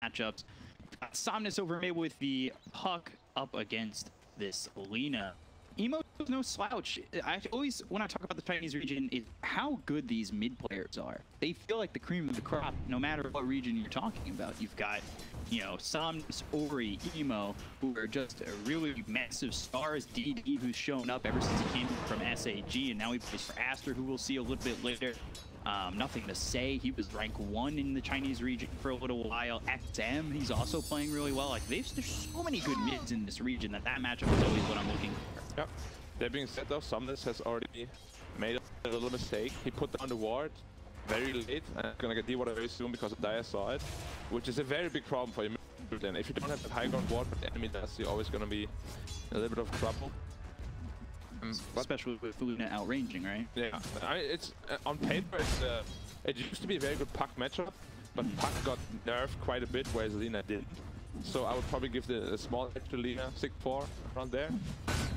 matchups. Somnus over May with the Puck up against this Lina. Emo's no slouch. I always, when I talk about the Chinese region, is how good these mid players are. They feel like the cream of the crop, no matter what region you're talking about. You've got, you know, Somnus, Ori, Emo, who are just really massive stars. DD, who's shown up ever since he came from SAG, and now he plays for Aster, who we'll see a little bit later. Nothing to say. He was rank 1 in the Chinese region for a little while. XM, he's also playing really well. Like, there's so many good mids in this region that matchup is always what I'm looking for. Yep. That being said, though, Somnus has already made a little mistake. He put down the ward very late, and gonna get D-ward very soon because of Dire saw it, which is a very big problem for you. Then, if you don't have that high ground ward, but the enemy does, you're always gonna be in a little bit of trouble. Especially with Lina outranging, right? Yeah, it's on paper. It used to be a very good Puck matchup, but Puck got nerfed quite a bit, whereas Lina didn't. So I would probably give the small edge to Lina, 6-4 around there.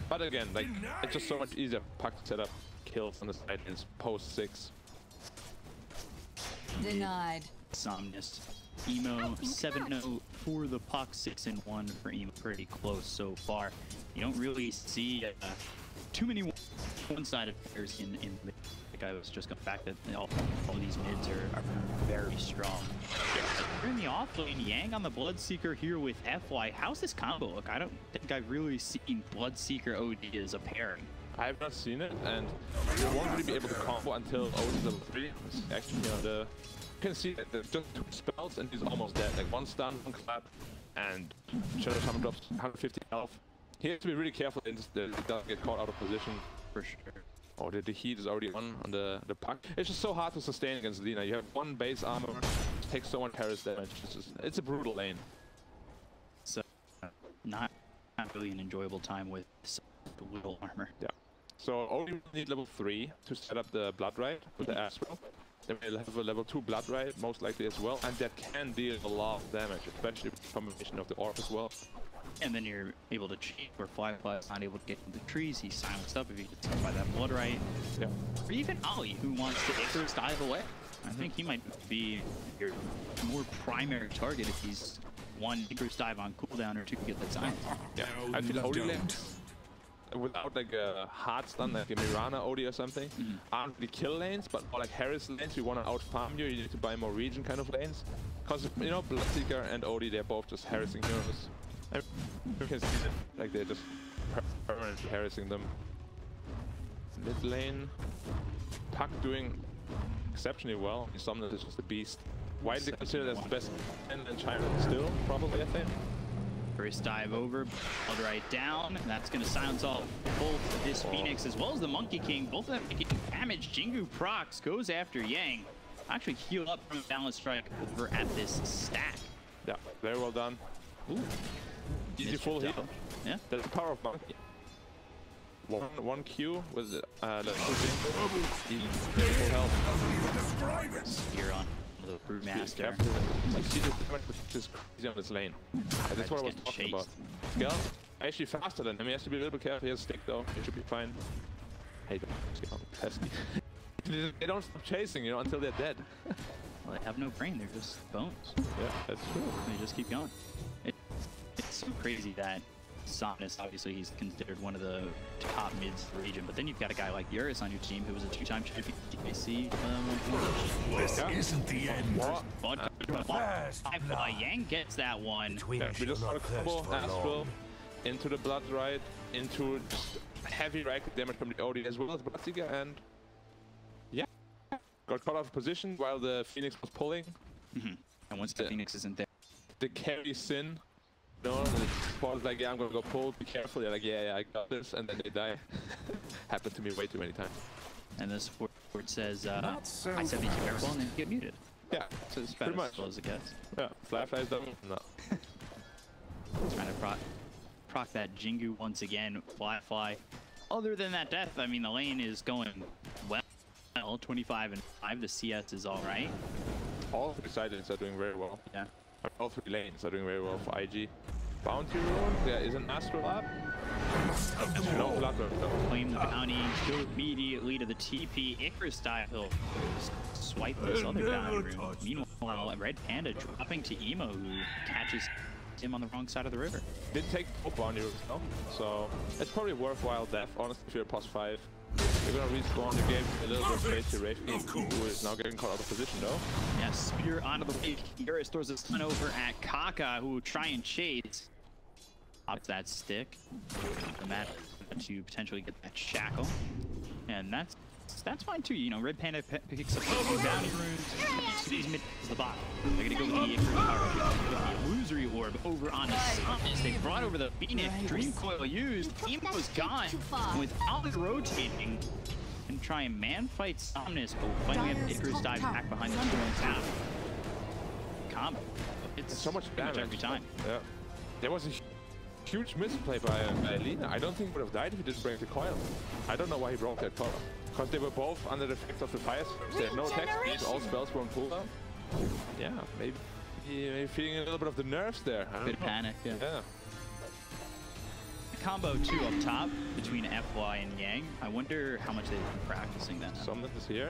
But again, like, it's just so much easier Puck to set up kills on the side in post 6. Denied. Somnus. Emo 7-0 for the Puck, 6-1 for Emo. Pretty close so far. You don't really see too many one-sided players in the. Like I was just going back that all these mids are very strong. We're in the off lane. Yang on the Bloodseeker here with fly. How's this combo look? I don't think I've really seen Bloodseeker OD as a pairing. I have not seen it, and you won't really be able to combo until OD is level 3. Actually, you know, you can see that there's just 2 spells and he's almost dead. Like 1 stun, 1 clap, and Shadow Shaman drops 150 health. He has to be really careful that he doesn't get caught out of position. For sure. Oh, the heat is already on the Puck. It's just so hard to sustain against Lina. You have 1 base armor, takes so much Paris damage. It's a brutal lane. So, not really an enjoyable time with the little armor. Yeah. So only need level 3 to set up the Blood Rite with the Astral. Then we'll have a level 2 Blood Rite, most likely as well, and that can deal a lot of damage, especially with the combination of the Orb as well. And then you're able to cheat where flyfly is not able to get into the trees. He's silenced up if he gets hit by that Blood Rite. Yeah. Or even Ali, who wants to Icarus dive away. I think he might be your more primary target if he's 1 Icarus dive on cooldown or 2 to get that silence. Yeah, I feel OD lanes without like a hard stun, like a Mirana OD or something, aren't really kill lanes, but more like Harris lanes. You want to out farm you need to buy more region kind of lanes. Because, you know, Bloodseeker and OD, they're both just harassing heroes. And you can see that, like, they're just permanently harassing them. Mid lane, Puck doing exceptionally well. Somnus is just a beast. Widely considered as the best in China still, probably, I think. First dive over, Blood Rite down. That's going to silence off both this Phoenix as well as the Monkey King. Both of them making damage. Jingu procs goes after Yang. Actually healed up from a balance strike over at this stack. Yeah, very well done. Ooh. Easy full heal. Yeah. That's the power of Monkey. One Q was the full health. Spear on the Brewmaster. Like, see the damage which is crazy on this lane. That's what I was talking about. Gal, actually faster than him. He has to be a little bit careful. He has a stick though. He should be fine. Hey, pesky. They don't stop chasing, you know, until they're dead. Well, they have no brain. They're just bones. Yeah, that's true. They just keep going. It's so crazy that Somnus, obviously, he's considered one of the top mids of the region, but then you've got a guy like Eurus on your team who was a 2-time champion GKC. This isn't the end. But Yang gets that one. Yeah, we just want to combo Astral into the Blood Rite, into just heavy racket damage from the OD as well as Bloodseeker, and yeah, got caught out of position while the Phoenix was pulling. And once the Phoenix isn't there, the carry Sin. No, the support is like, yeah, I'm gonna go pull, be careful. They're like, yeah, I got this, and then they die. Happened to me way too many times. And the support says, I said be careful, and then get muted. Yeah, so it's about as slow as it gets. Yeah, flyfly's done. No. Trying to proc that Jingu once again, flyfly. Other than that death, I mean, the lane is going well. 25-5, the CS is all right. All 3 side lanes are doing very well. Yeah. All 3 lanes are doing very well for IG. Bounty rune, there is an Astral up. No blood rune. Claim the bounty, go immediately to the TP. Icarus dive, he'll swipe this other bounty rune. Meanwhile, While RedPanda dropping to Emo, who catches him on the wrong side of the river. Did take poke on Eurus though, so it's probably worthwhile death, honestly, if you're a +5. You're gonna respawn the game a little bit of space to Wraith King, who is now getting caught out of position though. Yeah, spear onto the Wraith. Eurus throws a stun over at Kaka, who will try and chase. Pops that stick. The mat to potentially get that shackle. And that's fine too. You know, RedPanda picks up the bounty runes. These mid to the bottom. They're gonna go with the illusory orb over on the Somnus. They brought over the Phoenix. Dream Coil used. Emo's gone. Without it rotating, and try and man fight Somnus. But finally have Icarus dive back behind the Storm Town. Combo. It's so much damage every time. Yeah. There was a huge misplay by Lina. I don't think he would have died if he didn't break the coil. I don't know why he broke that coil. Because they were both under the effect of the fire. They had no attack speed, all spells were on cooldown. Yeah, maybe feeling a little bit of the nerves there. Bit of panic, yeah. Combo 2 up top between FY and Yang. I wonder how much they've been practicing that. Somnus is here.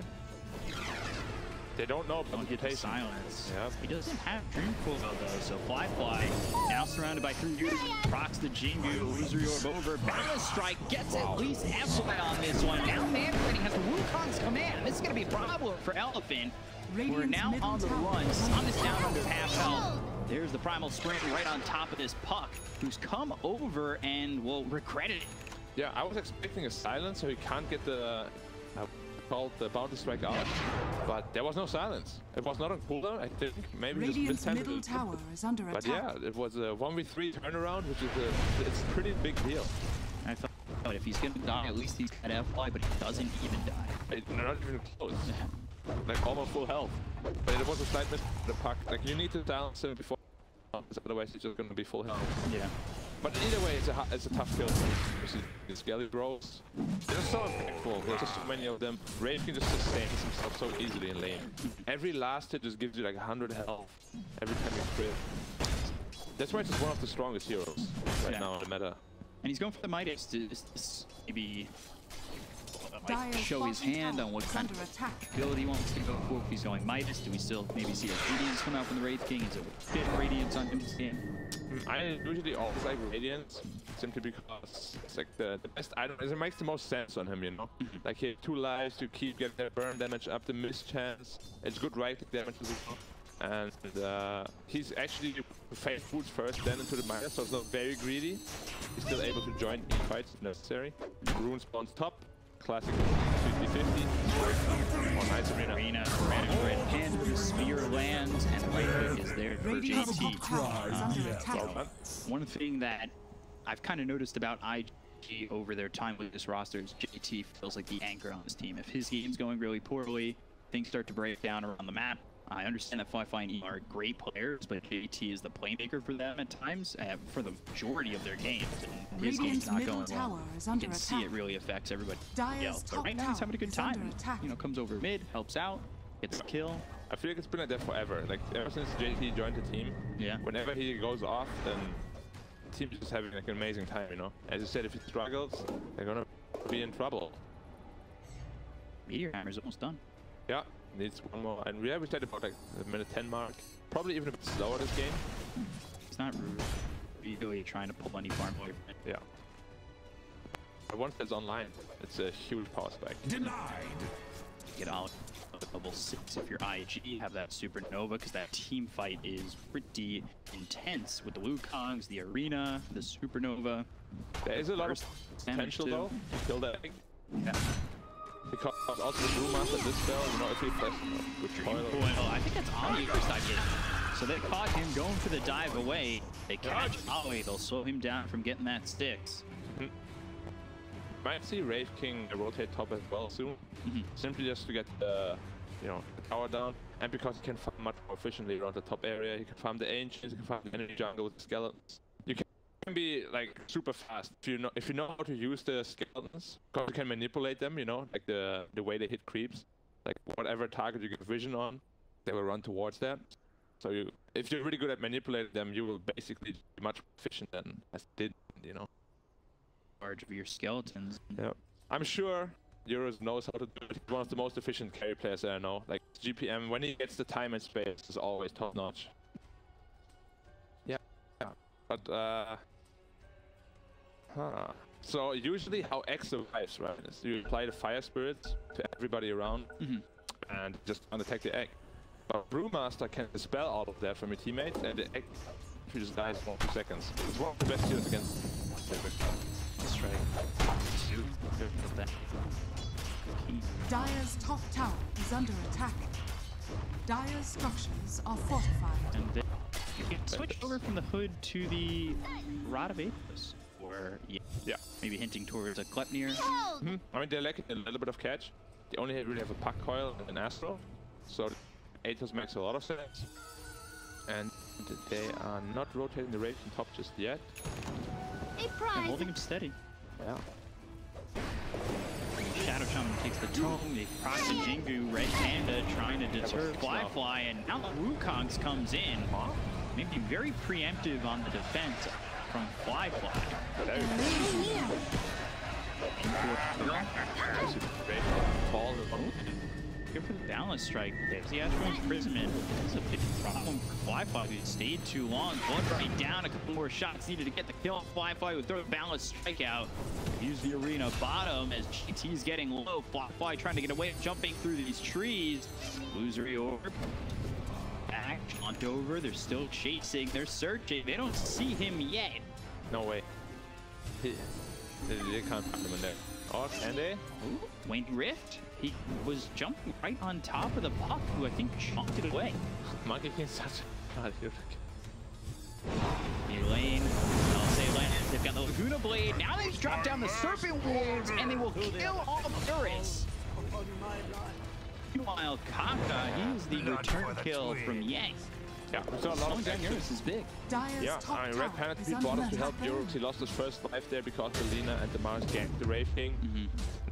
They don't know about hit the silence. Yep. He doesn't have Dream Coil though, so flyfly now surrounded by 3 units. Procs the Jingu, illusory orb over. Balance strike gets at least FY on this one. Now Manfreding has the Wukong's command. This is gonna be a problem for Elephant. We're now on the run. Somnus down under half health. There's the primal sprint right on top of this Puck, who's come over and will regret it. Yeah, I was expecting a silence so he can't get the called the bounty strike out, but there was no silence. It was not on cooldown, I think. Maybe Radiant's middle tower is under attack. But yeah, it was a 1v3 turnaround, which is it's a pretty big deal. I thought if he's gonna die, at least he's got FY, but he doesn't even die. Not even close. Like almost full health. But it was a slight miss the Puck. Like you need to silence him before, otherwise he's just gonna be full health. Yeah. But either way, it's a tough kill. The Skelly bros. They're so impactful. There's just so many of them. Wraith can just sustain himself so easily in lane. Every last hit just gives you like 100 health every time you crit. That's why it's just one of the strongest heroes right now in the meta. And he's going for the Midas to maybe show his hand on what kind of ability he wants to go for. If he's going Midas, do we still maybe see a Radiance come out from the Wraith King? Is it a bit of Radiance on him this game? I usually always like Radiance, simply because it's like the best item. It makes the most sense on him, you know? Like he has 2 lives to keep getting that burn damage up, the miss chance. It's good right damage as well. And he's actually fade foods first, then into the Midas, so it's not very greedy. He's still able to join in fights if necessary. Rune spawns top. Classic 50-50. Oh, nice arena. RedPanda, spear lands, and Wraith is there for JT. One thing that I've kind of noticed about IG over their time with this roster is JT feels like the anchor on this team. If his game's going really poorly, things start to break down around the map. I understand that flyfly and E are great players, but JT is the playmaker for them at times, for the majority of their games. And his game's not going well. You can see it really affects everybody else. But right now he's having a good time. You know, comes over mid, helps out, gets a kill. I feel like it's been like that forever. Like ever since JT joined the team, whenever he goes off, then the team's just having like an amazing time, you know? As you said, if he struggles, they're gonna be in trouble. Meteor Hammer's almost done. Yeah. Needs one more, and we said about like the minute 10 mark. Probably even a bit slower this game. He's not really trying to pull any farm away from it. Yeah. But once it's online, it's a huge power spike. Denied. Get out of level 6 if you're IG, have that supernova, because that team fight is pretty intense with the Wukongs, the arena, the supernova. There is a lot of potential though to kill that thing. Yeah. Because also the Brewmaster, this spell, you know, if he plays with coil. I think that's on the first dive. So they caught him going for the dive away. They catch Ollie, they'll slow him down from getting that sticks. Might see Wraith King rotate top as well soon. Simply just to get the, you know, the tower down. And because he can farm much more efficiently around the top area. He can farm the Ancients, he can farm the enemy jungle with the skeletons. You can be like super fast if you know how to use the skeletons, because you can manipulate them, you know, like the way they hit creeps. Like whatever target you get vision on, they will run towards that. So if you're really good at manipulating them, you will basically be much more efficient than as did, you know. Charge of your skeletons. Yeah, I'm sure Eurus knows how to do it. He's one of the most efficient carry players that I know. Like GPM, when he gets the time and space, is always top notch. Yeah. But so usually how X survives, right, is you apply the fire spirits to everybody around and just unattack the egg. But Brewmaster can dispel all of that from your teammates, and the egg just dies in 1 2 seconds. It's one of the best heals against That's right. Dire's top tower is under attack. Dire's structures are fortified. And then you can switch over from the hood to the Rod of Athos, or maybe hinting towards a Gleipnir. I mean, they're lacking a little bit of catch. They only really have a puck coil and an astro, so Athos makes a lot of sense. And they are not rotating the Wraith on top just yet. And holding him steady. Yeah. Shadow Shaman takes the tome, they proc the Jingu, RedPanda trying to deter flyfly, and now the Wukong's comes in. Maybe very preemptive on the defense from flyfly. Here for the balance strike. There's the Astral Imprisonment. It's a big problem for flyfly, who stayed too long. Blood right down, a couple more shots needed to get the kill. flyfly would throw the balance strike out. Use the arena bottom as GT's getting low. flyfly trying to get away, jumping through these trees. Illusory orb. Back, jaunt over. They're still chasing. They're searching. They don't see him yet. No way. They can't find him in there. Oh, and they? Wayne Rift. He was jumping right on top of the puck, who I think chunked it away. Monkey King's such a... Lane, I'll say Lane, they've got the Laguna Blade. Now they've dropped down the Serpent Wolves, and they will kill all of Eurus. Meanwhile, Kaka, he's the return kill from Yang. Yeah, we saw a lot of down Eurus is big. Yeah, I mean, RedPanda beat bottom to help Eurus. He lost his first life there because the Lina and the Mars ganked the Wraith King.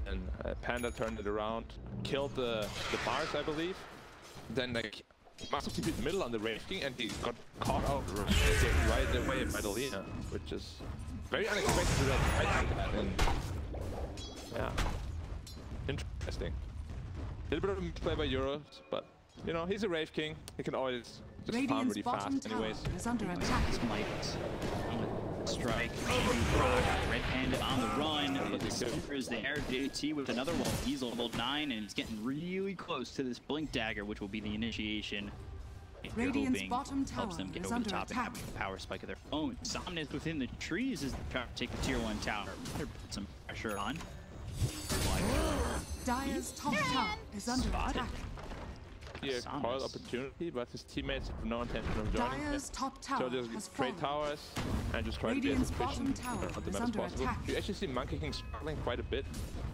And Panda turned it around, killed the Mars, I believe. Then like Mars was in the middle on the Wraith King, and he got caught out right away by the Lina, which is very unexpected. And yeah, interesting. A little bit of a misplay by Eurus, but you know, he's a Wraith King. He can always just farm really fast anyways. Is under attack. Strike, RedPanda on the run, but the Super is there. JT with another one. He's level 9 and he's getting really close to this Blink Dagger, which will be the initiation. Radiant's bottom tower helps them get is over under the top attack. and have a power spike of their own. Somnus within the trees is trying to take the tier 1 tower. Better put some pressure on. Dire's top tower is under attack. A coil opportunity, but his teammates have no intention of joining Dire's top tower so just has trade fallen. towers and just try Radiant's to be as efficient tower on the is map as under possible. attack. You actually see Monkey King struggling quite a bit.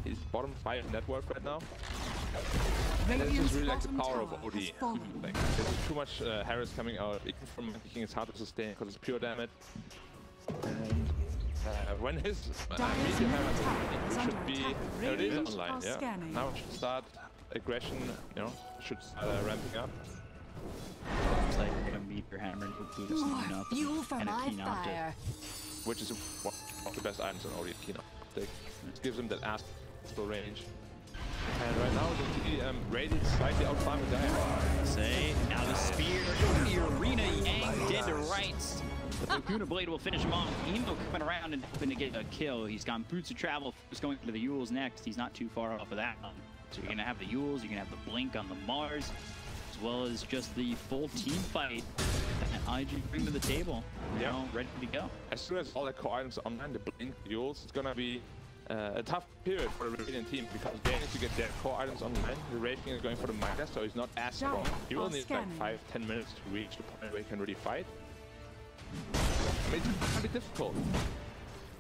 He's bottom 5 net worth right now. And that's just really like the power of OD. Like, there's too much Harris coming out. Even from Monkey King, it's hard to sustain because it's pure damage. And when his meteor hammer should be, it is online, yeah. Now it should start aggression, you know, should start ramping up. It's like a meteor hammer and boost up fuel for and a my keen optic, fire. Which is one of the best items on OD, keen optic. It gives them that astral range. And right now the Wraith is slightly out farming Dire. Say, now the spear in the arena, Yang dead to rights. The Laguna Blade will finish him off. Emo coming around and hoping to get a kill. He's got Boots of Travel, just going to the Yules next. He's not too far off of that one. So you're gonna have the Yules, you're gonna have the Blink on the Mars, as well as just the full team fight that IG bring to the table. Now ready to go. As soon as all the core items are online, the Blink, Yules, it's gonna be a tough period for the Radiant team because they need to get their core items online. The Wraith King is going for the Midas, so he's not as strong. He will need like 5-10 minutes to reach the point where he can really fight. I mean, it's gonna be difficult.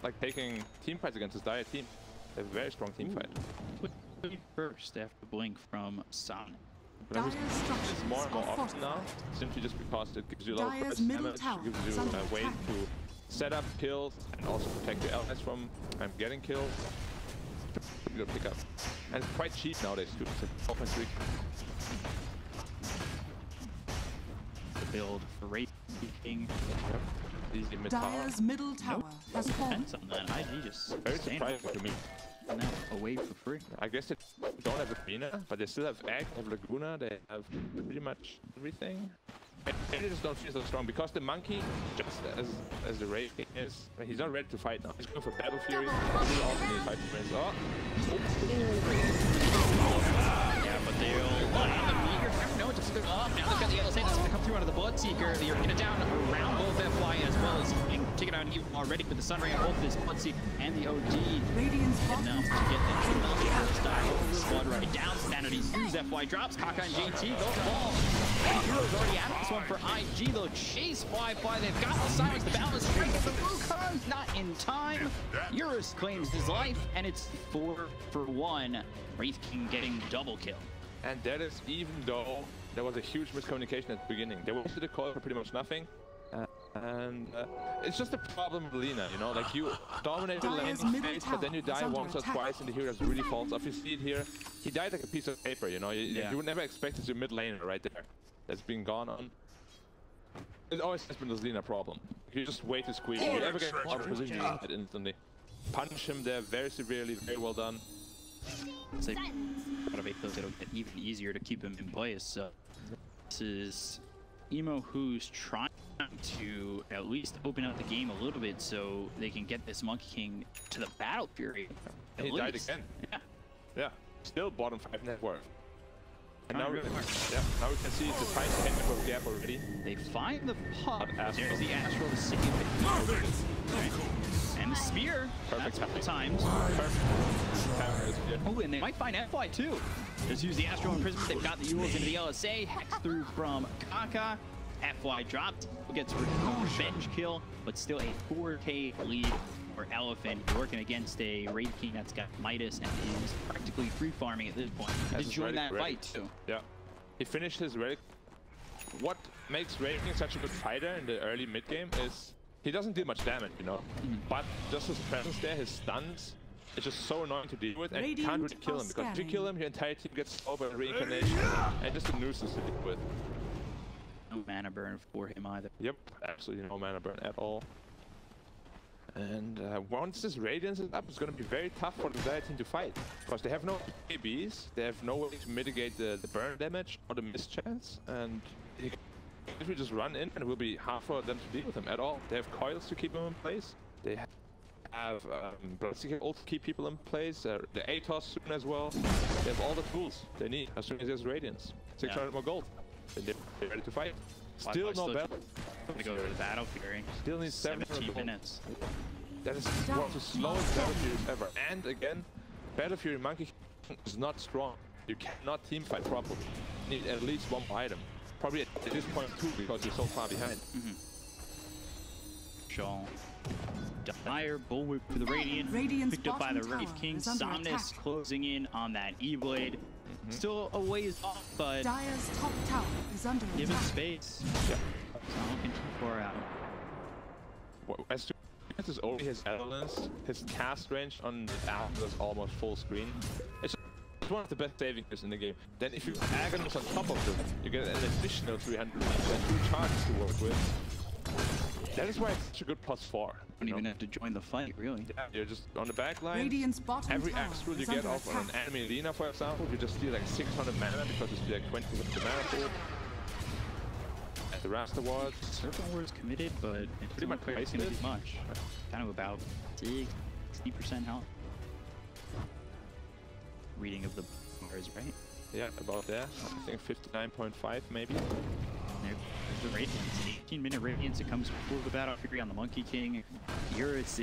Like taking team fights against this Dire team. A very strong team fight. First after Blink from Somnus. But it's more and more often now, simply just because it gives you a lot of burst damage, it gives you a way to set up kills and also protect your allies from getting killed. Good pickup. And it's quite cheap nowadays too, it's 4.3. The build for Wraith King. Easy mid Dire's middle tower has fallen. On that. IG just very surprising to me. that away for free. I guess they don't have Lina, but they still have Egg, they have Laguna, they have pretty much everything. And they just don't feel so strong because the monkey, just as the Wraith is, he's not ready to fight now. He's going for Battle Fury. He also needs fight points. Oh! Yeah, but they'll land the meteor. Never know, just go up. Now they've got the LSA that's going to come through out of the Bloodseeker. The Arena down around both FY as well as King. Taking out Eve already with the Sunray on both this Bloodseeker and the OG. Enough to get the kill on the first dive. Squad right down. Sanity's used. FY drops. Kaka and JT go fall. And Eurus already out of this one for IG. They'll chase flyfly. They've got the silence. The balance strike. The blue card's not in time. Eurus claims his life, and it's 4 for 1. Wraith King getting double kill. And that is even though there was a huge miscommunication at the beginning. They wasted the call for pretty much nothing. It's just a problem with Lina, you know, like you dominate the lane phase, but then you die once or twice and the hero really falls off. You see it here. He died like a piece of paper, you know. You would never expect it's your mid laner right there. That's been gone on. It always has been this Lina problem. You just wait to squeeze. If you ever get out of position, you hit instantly. Punish him there very severely, very well done. It's like, it'll get even easier to keep him in place. So this is Emo who's trying to at least open up the game a little bit so they can get this Monkey King to the Battle Fury. He died again. Yeah. Yeah. Still bottom 5 net worth. And now, really now we can see it's a 5 net worth gap already. They find the puck. There's the Astral to save it. Okay. And the spear. Perfect. That's couple times. Perfect. Oh, and they might find FY too. Just use the Astral Imprisonment. They've got the Eurus into the LSA. Hex through from Kaka. FY dropped. Gets revenge kill, but still a 4K lead for Elephant. Working against a Wraith King that's got Midas and is practically free farming at this point. He joined that fight too. Yeah. He finished his Relic. What makes Wraith King such a good fighter in the early mid game is he doesn't do much damage, you know, but just his presence there, his stuns, it's just so annoying to deal with, and you can't really kill him, because if you kill him, your entire team gets over reincarnation, and just a nuisance to deal with. No mana burn for him either. Yep, absolutely no mana burn at all. And once this Radiance is up, it's going to be very tough for the Dire team to fight, because they have no ABs, they have no way to mitigate the burn damage or the mischance, and if we just run in, and it will be hard for them to deal with him at all. They have coils to keep him in place. They have Bloodseeker ult to keep people in place. The Atos soon as well. They have all the tools they need as soon as there's Radiance. 600 more gold. Then they're ready to fight. Still no battle. To go to the Battle Fury. Still needs 17 minutes. That is one of the slowest Battle Furies ever. And again, Battle Fury Monkey is not strong. You cannot team fight properly. You need at least one more item. Probably at this point too, because you're so far behind. Shaw. Dire, Bullwhip for the Radiant. Picked up by the Wraith King. Somnus closing in on that E-Blade. Still a ways off, but Dire's top tower is under give it attack. space. Yeah. It's not looking too far out. As soon as it's only his elements, his cast range on the Atlas is almost full screen. It's one of the best savings in the game. Then if you Aghanos on top of them, you get an additional 300 and 2 charges to work with. That is why it's such a good +4. You don't even have to join the fight, really. Yeah, you're just on the back line. Radiant's bottom Every tower extra you is get under off on an attack. enemy Lina, for example, you just steal like 600 mana because you steal like 20% of the mana pool. At the Rasta Wards. Serpent Ward's committed, but it's Pretty much not quite gonna wasted. be much. Kind of about 60% health. Reading of the bars, right? Yeah, about there. I think 59.5 maybe. There's the Radiance. 18-minute Radiance. It comes before the Battle Fury on the Monkey King. Eurus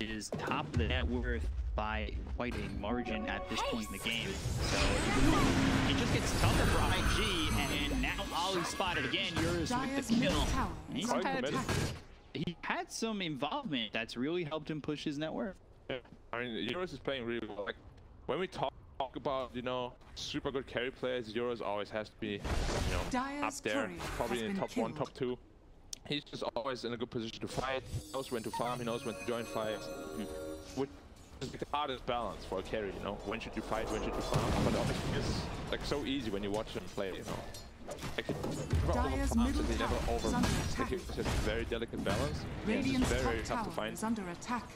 is top of the net worth by quite a margin at this point in the game. So it just gets tougher for IG, and now Ollie spotted again. Eurus with the kill. He had some involvement that's really helped him push his net worth. Yeah. I mean, Eurus is playing really well. Like, when we talk about, you know, super good carry players, Eurus always has to be, you know, up there, probably in top 1, top 2. He's just always in a good position to fight. He knows when to farm, he knows when to join fights. Which is the hardest balance for a carry, you know. When should you fight, when should you farm? But it always feels like so easy when you watch him play, you know. Like, Dire's middle they never tower is under like, attack. it's just a very delicate balance. Radiant's It's very top tough to tower find. is under attack.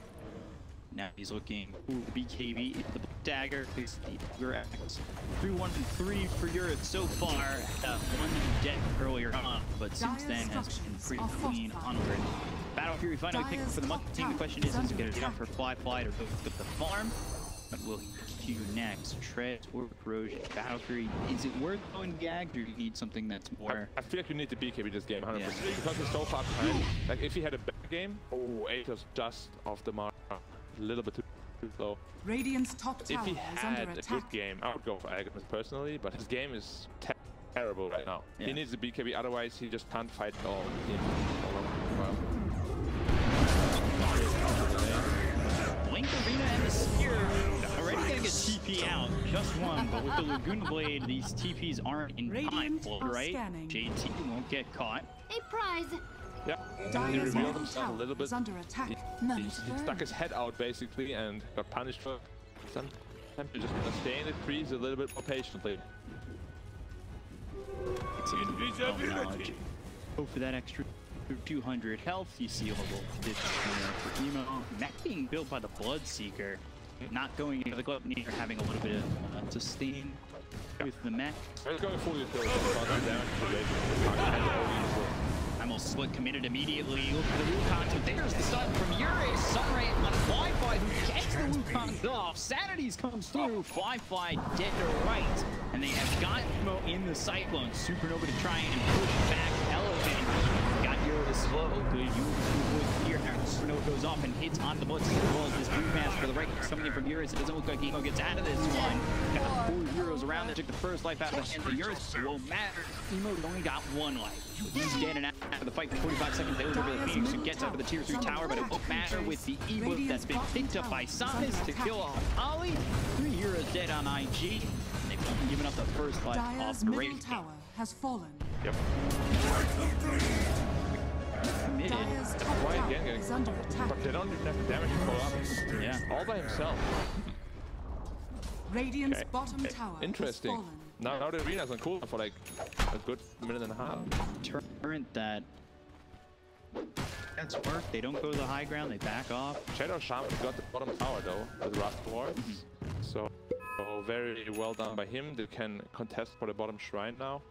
Now he's looking for BKB into the dagger. Picks the Eurus. 3-1-3 for Eurus so far. One death earlier on, but since then has been pretty clean onward. Battle Fury finally picked for the Monkey King. The question is it going to jump for flyfly or go with the farm? But will he continue next? Tread or corrosion? Battle Fury, is it worth going gagged, or do you need something that's more? I feel like you need the BKB this game, 100%. Yeah. Because it's so far behind. Like if he had a better game, 8 was just off the mark. A little bit too slow. Radiant's top tower if he is had under a attack. good game, I would go for Agnes personally, but his game is terrible right now. Yeah. He needs the BKB, otherwise he just can't fight at all. Blink Arena and the Spear already getting a TP out. Just one, but with the Laguna Blade, these TPs aren't in time, right? JT won't get caught. A prize. Yeah, he revealed himself a little bit. Under attack. He stuck his head out basically and got punished for some. You're just gonna stay in the trees a little bit more patiently. Invisibility. Go for that extra 200 health. You see a level 50 for Emo. Mech being built by the Bloodseeker. Not going into the glove, neither having a little bit of sustain with the mech. He's going fully through. Almost split committed immediately. Look for the Wukong, but there's the stun from Eurus. Sunray on flyfly, who gets the Wukong off. Sanities comes through. Flyfly dead to right. And they have got Emo in the Cyclone. Supernova to try and push back Elephant. Got Eurus slow. Good here. Supernova goes off and hits on the Bloodseeker as well as this Brewmaster for the right. Coming in from Eurus. It doesn't look like Emo gets out of this one. Got 4 heroes around there. Took the first life out of the hands of Eurus. It won't matter. Emo's only got 1 life. He's dead and out of the fight for 45 seconds. They look over the Phoenix, who gets out of the tier 3 tower, but it won't matter with the ebook that's been picked up by Somnus to kill off Ollie. 3 heroes dead on IG. They've only given up the first life off the Wraith. Tower has fallen. Yep. Committed. Why again getting under attack. But they don't even have the damage to pull up. Yeah. All by himself. Radiant's bottom tower interesting. has fallen. Now the arena's on cooldown for like a good minute and a half. Turret that's work. They don't go to the high ground, they back off. Shadow Shaman got the bottom tower though, with Rust Wars. So very well done by him. They can contest for the bottom shrine now.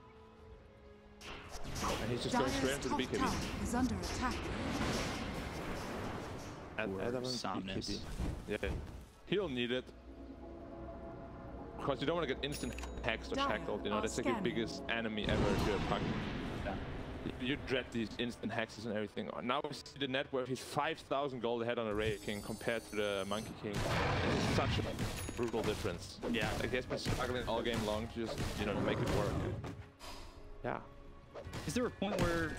And he's just going straight into the BKB. Is under attack. And Somnus. Yeah. He'll need it. Because you don't want to get instant hexed or shackled, you know, that's like your biggest enemy ever if you're a punk. Yeah. You dread these instant hexes and everything. Now we see the net worth, he's 5,000 gold ahead on the Wraith King compared to the Monkey King. It's such a brutal difference. Yeah. Like he has been struggling all game long to just, you know, make it work. Yeah. Is there a point where,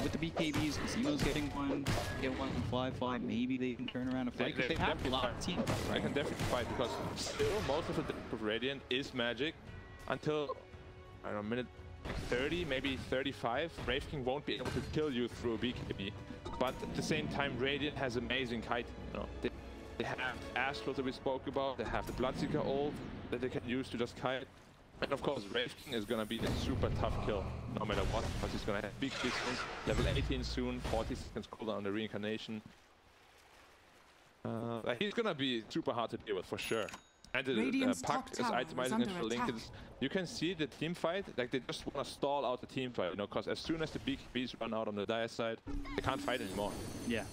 with the BKBs, Casino's getting one, get one from flyfly, maybe they can turn around and fight? Because they have a lot of team fight, right? I can definitely fight because still most of the death of Radiant is magic until, I don't know, minute 30, maybe 35. Wraith King won't be able to kill you through a BKB. But at the same time, Radiant has amazing kite. You know, they have Astral that we spoke about, they have the Bloodseeker ult that they can use to just kite. And of course, Wraith King is gonna be a super tough kill, no matter what, because he's gonna have big distance, level 18 soon, 40 seconds cooldown on the reincarnation. He's gonna be super hard to deal with for sure. And the puck is itemizing for Lincoln's. You can see the team fight, like they just wanna stall out the team fight, you know, because as soon as the BKBs run out on the Dire side, they can't fight anymore. Yeah.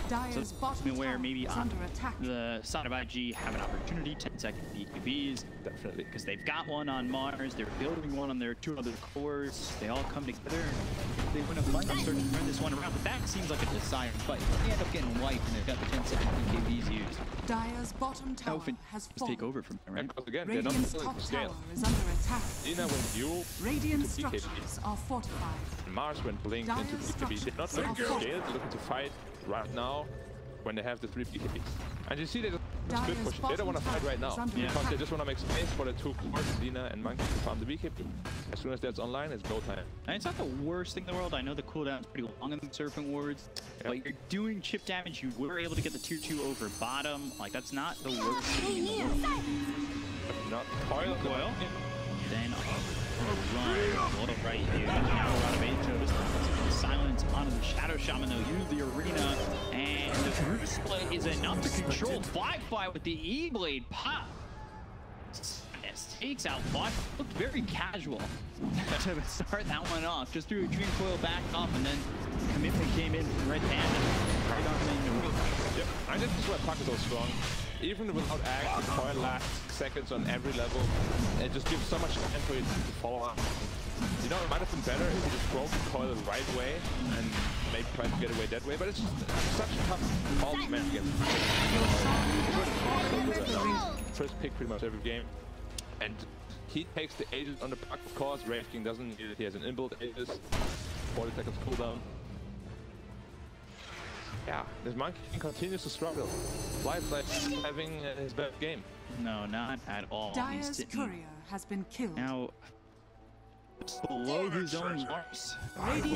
Dyer's bottom where maybe under attack. The side of IG have an opportunity, 10-second BKBs. Definitely. Because they've got one on Mars, they're building one on their 2 other cores. They all come together. They win a fight and start to turn this one around. But that seems like a deciding fight. They end up getting wiped and they've got the 10-second BKBs used. Dyer's bottom tower has fallen. Take over from there, right? Because again, Radiant's they're not top scale. tower is under attack. Lina went duel Radiant structures are fortified. and Mars went blink into BKB. They're not looking to scale, they're looking to fight right now when they have the 3 BKBs. And you see they just split push. They don't want to fight right now because they just want to make space for the 2 cores, Lina and Monkey, to farm the BKB. As soon as that's online, it's go time. And it's not the worst thing in the world. I know the cooldown is pretty long in the Serpent Wards, but you're doing chip damage. You were able to get the tier 2 over bottom. Like, that's not the worst thing in the world. Not coil. Then run right here. Now Radamatos. Silence onto the Shadow Shaman. They'll use the arena and the split is enough to control flyfly with the E-blade pop. Takes out Fly. Looked very casual to start that one off. Just threw a Dream Coil back up, and then commitment came in from RedPanda. Right on the roof. Yep, I think this is why Puck is so strong. Even without Axe, the coil lasts seconds on every level. It just gives so much time for you to follow up. You know, it might have been better if you just broke the coil the right way and maybe tried to get away that way, but it's just such a tough call to make against. First pick pretty much every game. And he takes the Aegis on the Puck, of course. Wraith King doesn't need it. He has an inbuilt Aegis. 40 seconds cooldown. Yeah, this Monkey King continues to struggle. flyfly having his best game. No, not at all. Dire's courier has been killed. Now, below his own marks.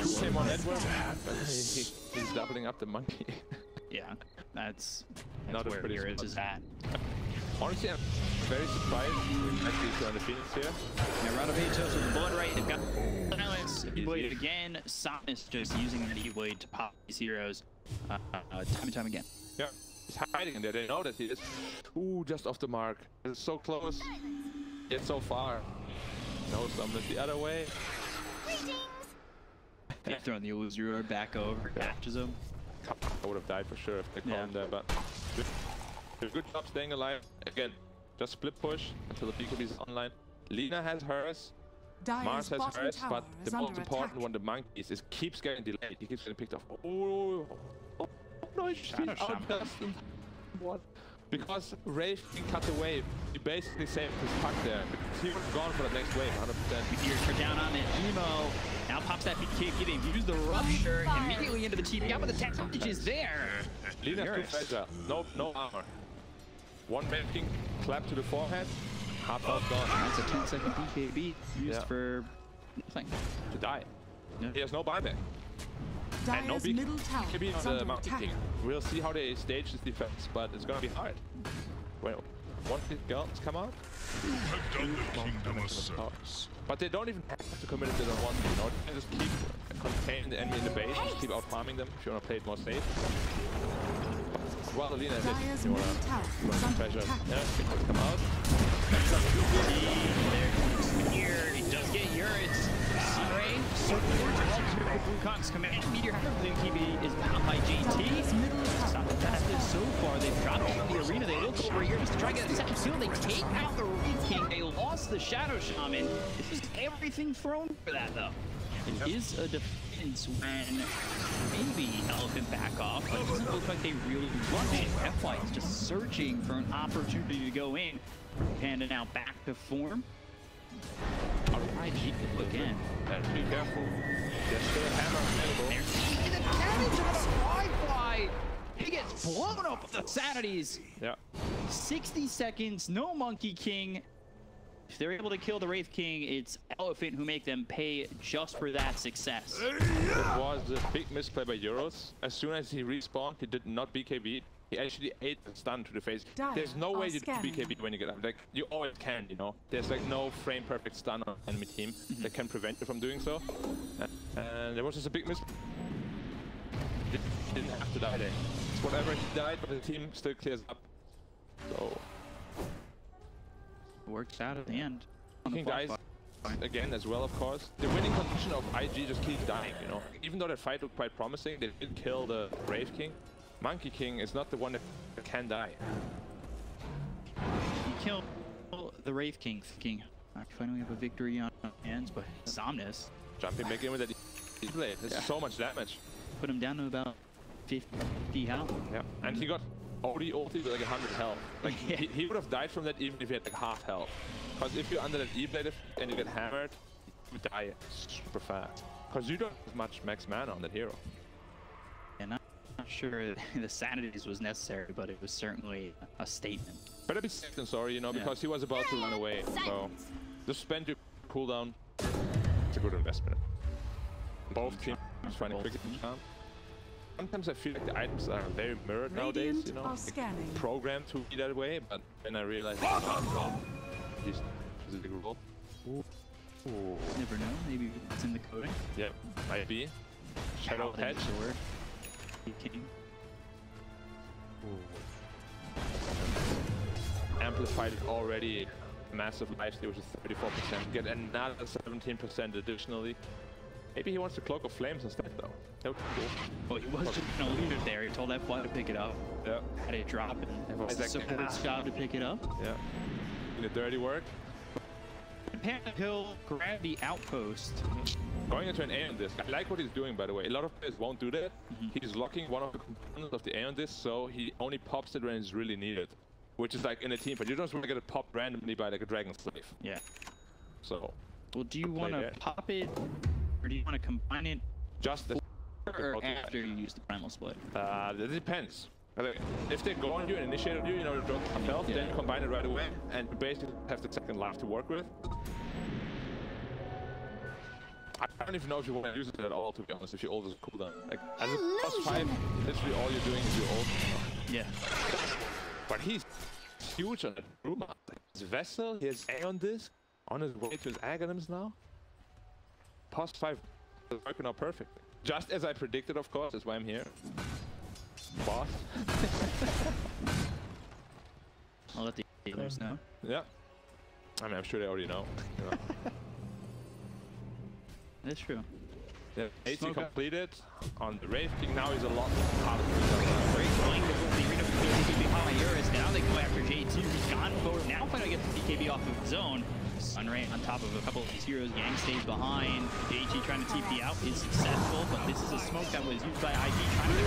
Same on Edward, but he's doubling up the Monkey. Yeah, that's not where Eurus is at. Honestly, I'm very surprised we actually see on the Phoenix here. Now, round of Aegis with Blood Right. They've got Silence. E-blade again. Somnus just using that E-blade to pop these heroes time and time again. Yeah, he's hiding in there. They know that he is. Ooh, just off the mark. It's so close, yet so far. No, Somnus the other way. They're throwing the Illusory back over, catches him. I would have died for sure if they caught him there, but good job staying alive. Again, just split push until the BKB is online. Lina has hers, Mars has hers, but the most important one, the Monkeys, is keeps getting delayed. He keeps getting picked off. Oh no, he's outdusted. What? Because Wraith can cut away. You basically saved his Puck there. He was gone for the next wave, 100%. You're down on the emo. Now pops that BKB. They use the Rupture immediately into the TP. But the tech is there. Lina's too fragile. No armor. One Wraith King clap to the forehead. Half health gone. That's a 10-second BKB used for nothing. To die. Yeah. He has no buyback. And no BKB on the Monkey King. We'll see how they stage this defense, but it's gonna be hard. Well, once these girls come out, but they don't even have to commit if they don't want to, you know? They just keep containing the enemy in the base, just keep out farming them if you want to play it more safe. Well, Lina is it. You want to treasure. Yeah, because come out. Here, it does get Eurus. Ray, Blue command. Meteor BKB is bound by JT. Stop the fastest so far. They've got him in the arena. They look over here just to try to get a second kill. They take out the Wraith King. They lost the Shadow Shaman. This is everything thrown for that, though. It is a defense when maybe Elephant back off, but it doesn't look like they really want it. Fly is just searching for an opportunity to go in. Panda now back to form. Alright, again. Be careful. There's still a hammer available. They're seeing the damage of the flyfly. He gets blown up with the sanities. Yeah. 60 seconds, no Monkey King. If they're able to kill the Wraith King, it's Elephant who make them pay just for that success. It was a big misplay by Eurus. As soon as he respawned, he did not BKB. He actually ate a stun to the face. There's no way you do BKB when you get up. Like, you always can, you know? There's like no frame perfect stun on enemy team that can prevent you from doing so. And there was just a big miss. He didn't have to die there. It's whatever, he died, but the team still clears up. So works out at the end. King dies again as well, of course. The winning condition of IG just keeps dying, you know? Even though that fight looked quite promising, they did kill the Wraith King. Monkey King is not the one that can die. He killed the Wraith King, thinking, I finally have a victory on hands, but Somnus jumping back in with that E-blade. There's so much damage. Put him down to about 50 health. Yeah, and he got OD ulti with like 100 health. Like he would have died from that even if he had like half health. Because if you're under that E-blade and you get hammered, you die super fast. Because you don't have much max mana on that hero. And I'm not sure the sanities was necessary, but it was certainly a statement. Better be safe than sorry, you know, because he was about to run away. So just spend your cooldown. It's a good investment. Both teams trying to quickly jump. Sometimes I feel like the items are very mirrored nowadays, you know, programmed to be that way, but then I realize he's a big role. Never know, maybe it's in the coding. Yeah, might be. Shadow Hedge. King. Amplified already massive lifesteal, which is 34%. Get another 17% additionally. Maybe he wants to Cloak of Flames instead, though. That would be cool. Well, he was just gonna leave it there. He told that fly to pick it up. Yeah. Had it drop, and it was the support's job to pick it up. Yeah. In the dirty work. Panda he'll grab the outpost. Going into an Aeon Disc. I like what he's doing, by the way. A lot of players won't do that. He's locking one of the components of the Aeon Disc, so he only pops it when it's really needed. Which is like in a team, but you don't want to get it popped randomly by like a Dragon Slave. Yeah. So. Well, do you want to pop it, or do you want to combine it just or after you use the Primal Split? It depends. If they go on you and initiate on you, you know, you don't have health, then combine it right away, and you basically have the second life to work with. I don't even know if you want to use it at all, to be honest, if your ult is cooldown. Like, as a +5, literally all you're doing is your ult. Yeah. But he's huge on that Brewmaster. His Vessel, he has Aeon Disc, on his way to his Aghanims now. +5 is working out perfectly. Just as I predicted, of course, that's why I'm here. Boss. I'll let the gamers know. Yeah. I mean, I'm sure they already know. You know. That's true. Yeah, 80 completed on the Wraith King. Now he's a lot harder to Great flank with the arena behind Eurus. Now they go after J2. He's gone forward. Now finally get the BKB off of his own. Sunray on top of a couple of these heroes. Yang stays behind. JT trying to TP out is successful, but this is a smoke that was used by IG trying to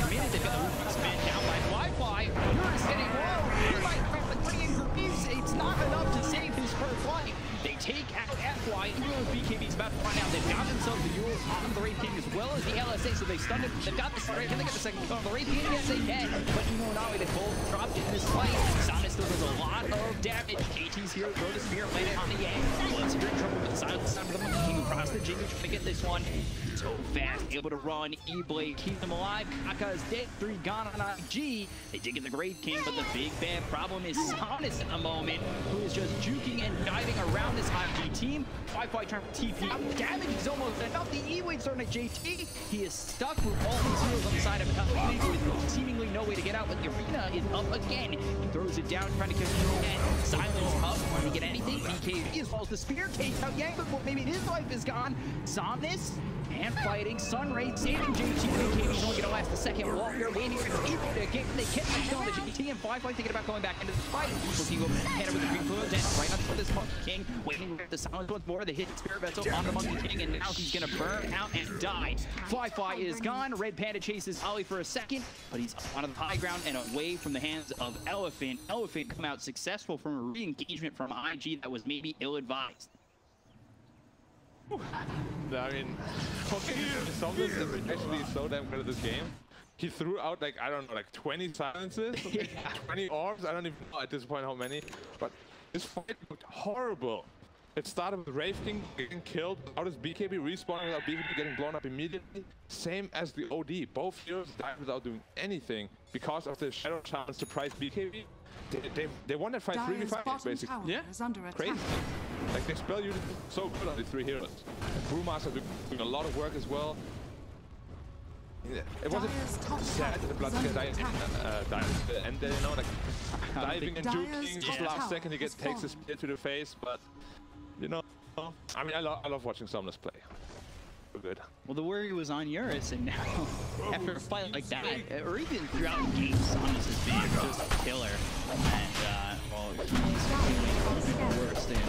committed. They've got the roof spin down by flyfly. Eurus hitting low. He might grab the 28 rupees. It's not enough to save his first life. They take out FY. Eurus BKB's about to find out. They've got themselves the Eurus on the Wraith King as well as the LSA, so they stunned it. They've got the Wraith. Can they get the second on the Wraith King? Yes, they can. But Navi, they both dropped in this fight. Somnus still does a lot of damage. JT's here, throw the spear, land it on the Yang. Bloodseeker in trouble with the silence side of the Monkey King across the Jingle, trying to get this one. So fast, able to run. E-Blade keep them alive. Kaka is dead. 3 gone on IG. They did get the Great King, but the big bad problem is Somnus at the moment, who is just juking and diving around this IG team. flyfly trying to TP out. Damage is almost enough. The E-Blade starting at JT. He is stuck with all these heroes on the side of him, with seemingly no way to get out, but the arena is up again. He throws it down, trying to catch the net. Silence up, trying to get anything. BKB as well as the spear takes out Yang, but maybe his life is gone. Somnus and fighting. Sunray saving JT. BKB's only going to last a second longer. Waiting for the able to get. They can't kill the JT, and flyfly thinking about going back into the fight. Looking over Panda with the green fluids and right on top of this Monkey King. Waiting for the silence once more. The hit Spirit Vessel on the Monkey King, and now he's going to burn out and die. Flyfly is gone. RedPanda chases Ollie for a second, but he's on the high ground and away from the hands of Elephant. Elephant come out successful from a re-engagement from IG that was maybe ill-advised. I mean, Somnus is actually so damn good at this game. He threw out like, I don't know, like 20 silences, 20 orbs. I don't even know at this point how many, but this fight looked horrible. It started with Wraith King getting killed without his BKB respawning, without BKB getting blown up immediately. Same as the OD. Both heroes died without doing anything because of the Shadow Shaman surprise BKB. They won that fight 3v5 basically. Yeah. Crazy. Like, they spell unit so good on the 3 heroes. Brewmaster doing a lot of work as well. It wasn't sad that the Bloodseeker died and you know, like diving and juking just last second he takes his spear to the face, but you know, I mean, I love watching Somnus play. So good. Well, the worry was on Eurus, and now after a fight like that, or even throughout the game, Somnus has been just a killer. And well, he's worse than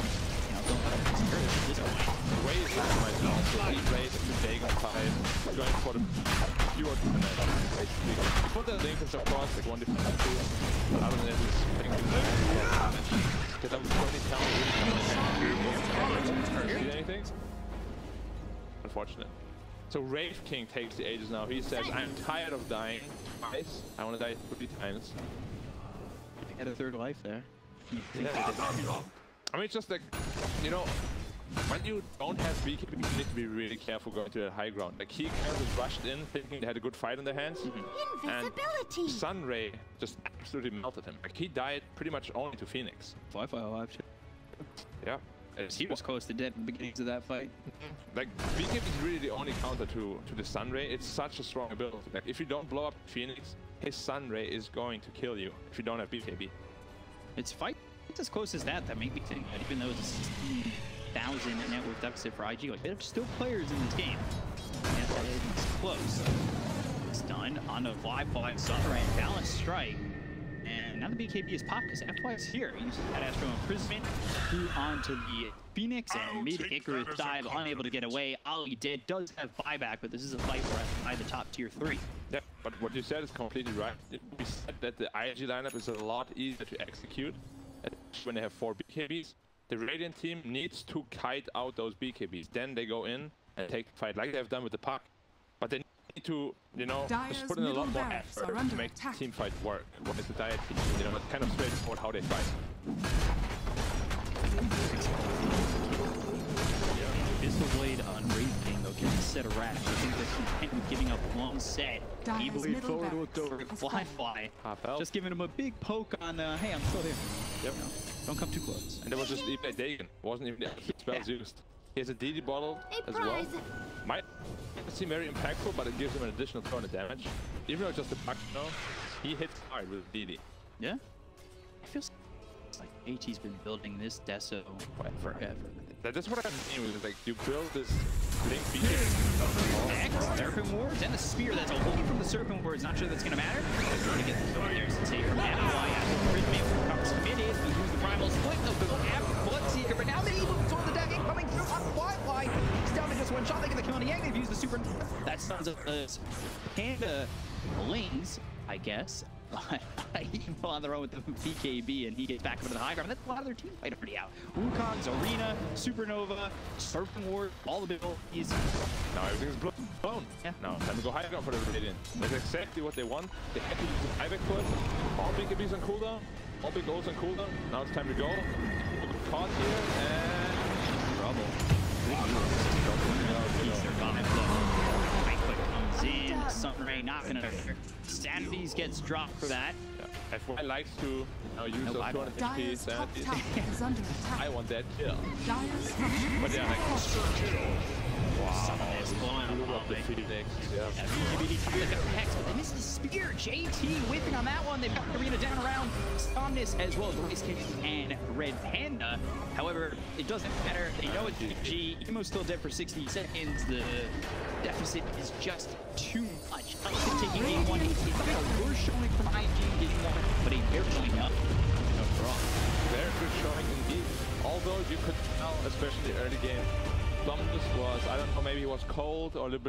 don't let him Eurus at this point. The way he's playing right now, so he played the Vegan fight, going for the pure defense, basically. He put the Linkers, of course, like 1 defense 2, but other than that, he's playing the damage. Because I'm 20 talent really coming in. Anything? Unfortunate. So Wraith King takes the Aegis now. He says, I'm tired of dying twice. I want to die 3 times. He had a 3rd life there. I mean, it's just like, you know, when you don't have BKB, you need to be really careful going to the high ground. Like, he kind of rushed in thinking they had a good fight in their hands. And Sunray just absolutely melted him. Like, he died pretty much only to Phoenix. Flyfly alive too. Yeah. He was close to death at the beginnings of that fight. Like, BKB is really the only counter to the Sun Ray. It's such a strong ability. Like, if you don't blow up Phoenix, his Sun Ray is going to kill you if you don't have BKB. It's fights as close as that make me think that even though it's 16,000 net worth deficit for IG, like, there's still players in this game. And it's close. It's done on a flyfly, Sunray, balanced strike. And now the BKB is popped because FY is here. He uses that Astral Imprisonment, threw onto the Phoenix, and made Icarus dive, unable to get away. Ali dead, does have buyback, but this is a fight for FY, the top tier 3. Yeah, but what you said is completely right. We said that the IG lineup is a lot easier to execute when they have 4 BKBs. The Radiant team needs to kite out those BKBs. Then they go in and take the fight like they have done with the Puck. But they need to, you know, just put in a lot more effort to make the team fight work. What is the Dire team? You know, it's kind of straightforward how they fight. Pistol Blade on Wraith King, though, can set a rash. I think they're content with giving up one set. He moved forward with over flyfly. Just giving him a big poke on, hey, I'm still here. Yep. You know, don't come too close. And there was just even a Dagon. Wasn't even the spells used. He has a DD bottle as well. Might seem very impactful, but it gives him an additional 200 damage. Even though it's just a Puck, you know, he hits hard with DD. Yeah? It feels like AT's been building this Deso forever. That's what I mean with, like, you build this Link beacon. Serpent Wards and a spear that's away from the Serpent Wards. Not sure that's going to matter. Trying to get the kill there. Sensei from Amplify after Rhythmic comes committed. We lose the Primal Split. They'll go after Bloodseeker, but now they move toward the deck. Coming through on flyfly. He's down to just one shot. They get the kill on the Yang. They've used the super. That sounds like Panda Lings, I guess. Evil on their own with the BKB, and he gets back into the high ground. That's a lot of their team fight already out. Wukong's Arena, Supernova, Serpent Ward, all the big easy. Now everything's blown. Yeah. Now time to go high ground for the Radiant. That's exactly what they want. They have to use the buyback for it. All BKBs on cooldown, all big goals on cooldown. Now it's time to go. Caught here and trouble. He survived though. In Sunray not gonna Sanities gets dropped for that. Yeah. FY likes to use those 200 HP Sanities. I want that kill. But yeah, like, wow. They missed the spear. JT whipping on that one. They've got the arena down around Somnus as well as Race King and RedPanda. However, it doesn't matter. They know it's G. Emo's still dead for 60 seconds. The deficit is just too much. Taking game 1. We're showing from IG getting one, but a very showing up. Very good showing indeed. Although you could tell, especially early game, Somnus was, I don't know, maybe he was cold or a little bit